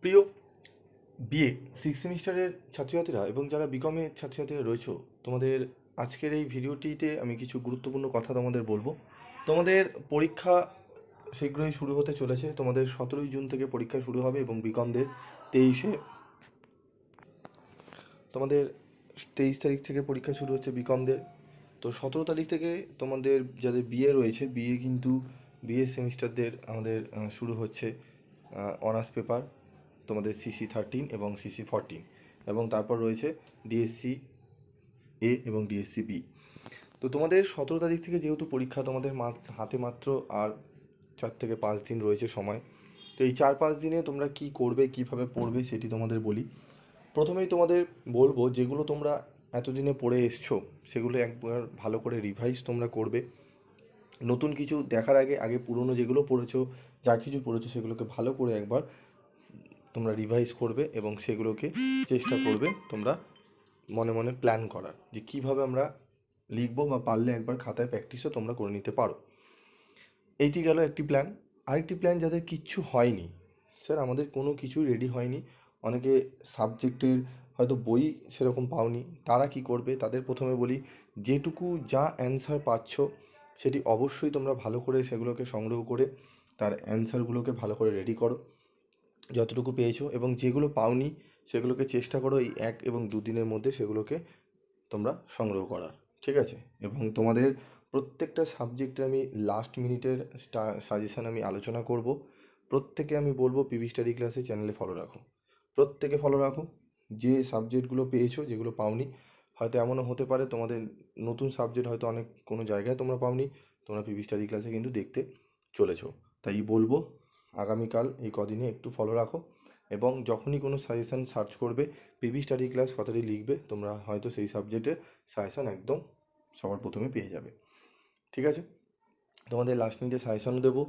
প্রিয় BA six সেমিস্টারের ছাত্রছাত্রীরা এবং যারা বিকমের ছাত্রছাত্রীরা রয়েছে, তোমাদের আজকের এই ভিডিওটিতে আমি কিছু গুরুত্বপূর্ণ কথা তোমাদের বলবো। তোমাদের পরীক্ষা শীঘ্রই শুরু হতে চলেছে। তোমাদের 17ই জুন থেকে পরীক্ষা শুরু হবে এবং বিকমদের 23 তোমাদের 23 তারিখ থেকে পরীক্ষা শুরু হচ্ছে বিকমদের। তো 17 তারিখ থেকে তোমাদের যাদের বিএ রয়েছে, বিএ কিন্তু বিএ সেমিস্টারদের আমাদের শুরু হচ্ছে অনার্স পেপার, তোমাদের CC13 এবং CC14, এবং তারপর রয়েছে ডিএসসি এ এবং ডিএসসি বি। তো তোমাদের 17 তারিখ থেকে যেহেতু পরীক্ষা, তোমাদের হাতে মাত্র আর 4 থেকে 5 দিন রয়েছে সময়। তো এই 4-5 দিনে তোমরা কি করবে, কিভাবে পড়বে সেটি তোমাদের বলি। প্রথমেই তোমাদের বলবো, যেগুলো তোমরা এতদিনে পড়ে এসছো সেগুলো একবার ভালো করে রিভাইজ তোমরা করবে। নতুন কিছু দেখার আগে আগে পুরনো যেগুলো পড়েছো, যা কিছু পড়েছো সেগুলোকে ভালো করে একবার তোমরা রিভাইজ করবে এবং সেগুলোকে চেষ্টা করবে তোমরা মনে মনে প্ল্যান করার, যে কীভাবে আমরা লিখবো, বা পারলে একবার খাতায় প্র্যাকটিসও তোমরা করে নিতে পারো। এইটি গেল একটি প্ল্যান। আরেকটি প্ল্যান, যাদের কিচ্ছু হয়নি, স্যার আমাদের কোনো কিছুই রেডি হয়নি, অনেকে সাবজেক্টের হয়তো বই সেরকম পাওনি, তারা কি করবে? তাদের প্রথমে বলি, যেটুকু যা অ্যান্সার পাচ্ছ সেটি অবশ্যই তোমরা ভালো করে সেগুলোকে সংগ্রহ করে তার অ্যান্সারগুলোকে ভালো করে রেডি করো যতটুকু পেয়েছো, এবং যেগুলো পাওনি সেগুলোকে চেষ্টা করো এই 1 এবং 2 দিনের মধ্যে সেগুলোকে তোমরা সংগ্রহ করার, ঠিক আছে? এবং তোমাদের প্রত্যেকটা সাবজেক্টে আমি লাস্ট মিনিটের সাজেশান আমি আলোচনা করব। প্রত্যেকে আমি বলবো পিভি স্টাডি ক্লাসে চ্যানেলে ফলো রাখো, প্রত্যেকে ফলো রাখো। যে সাবজেক্টগুলো পেয়েছো, যেগুলো পাওনি, হয়তো এমনও হতে পারে তোমাদের নতুন সাবজেক্ট হয়তো অনেক কোনো জায়গায় তোমরা পাওনি, তোমরা পিভি স্টাডি ক্লাসে কিন্তু দেখতে চলেছো। তাই বলবো, আগামীকাল এই কদিনে একটু ফলো রাখো, এবং যখনই কোনো সাজেশান সার্চ করবে পিভি স্টাডি ক্লাস কথাটি লিখবে, তোমরা হয়তো সেই সাবজেক্টের সাজেশান একদম সবার প্রথমে পেয়ে যাবে, ঠিক আছে? তোমাদের লাস্ট মিনিটে সাজেশানও দেবো,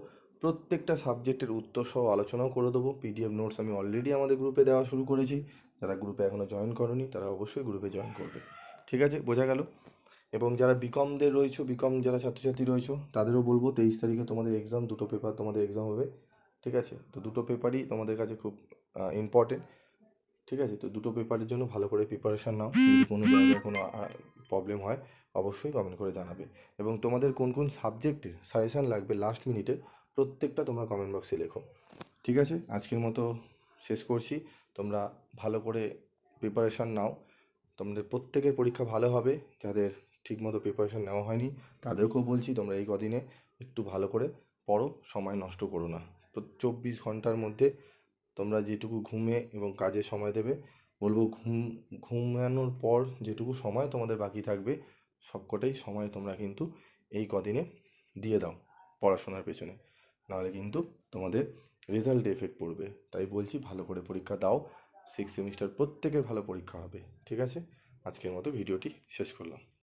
প্রত্যেকটা সাবজেক্টের উত্তর সহ আলোচনাও করে দেবো। পিডিএফ নোটস আমি অলরেডি আমাদের গ্রুপে দেওয়া শুরু করেছি। যারা গ্রুপে এখনও জয়েন করনি তারা অবশ্যই গ্রুপে জয়েন করবে, ঠিক আছে? বোঝা গেল? এবং যারা বিকমদের রয়েছে, বিকম যারা ছাত্রছাত্রী রয়েছে, তাদেরও বলবো 23 তারিখে তোমাদের এক্সাম, 2টো পেপার তোমাদের এক্সাম হবে, ঠিক আছে? তো 2টো পেপারই তোমাদের কাছে খুব ইম্পর্টেন্ট, ঠিক আছে? তো 2টো পেপারের জন্য ভালো করে প্রিপারেশান নাও। যদি কোনো জায়গায় কোনো প্রবলেম হয় অবশ্যই কমেন্ট করে জানাবে, এবং তোমাদের কোন কোন সাবজেক্টের সাজেশান লাগবে লাস্ট মিনিটে প্রত্যেকটা তোমরা কমেন্ট বক্সে লেখো, ঠিক আছে? আজকের মতো শেষ করছি। তোমরা ভালো করে প্রিপারেশান নাও, তোমাদের প্রত্যেকের পরীক্ষা ভালো হবে। যাদের ঠিকমতো প্রিপারেশান নেওয়া হয়নি তাদেরকেও বলছি, তোমরা এই কদিনে একটু ভালো করে পড়ো, সময় নষ্ট করো না। 24 ঘন্টার মধ্যে তোমরা যেটুকু ঘুমে এবং কাজে সময় দেবে, বলবো ঘুমানোর পর যেটুকু সময় তোমাদের বাকি থাকবে সবকটাই সময় তোমরা কিন্তু এই কদিনে দিয়ে দাও পড়াশোনার পেছনে, নাহলে কিন্তু তোমাদের রেজাল্টে এফেক্ট পড়বে। তাই বলছি, ভালো করে পরীক্ষা দাও। সিক্স সেমিস্টার প্রত্যেকের ভালো পরীক্ষা হবে, ঠিক আছে? আজকের মতো ভিডিওটি শেষ করলাম।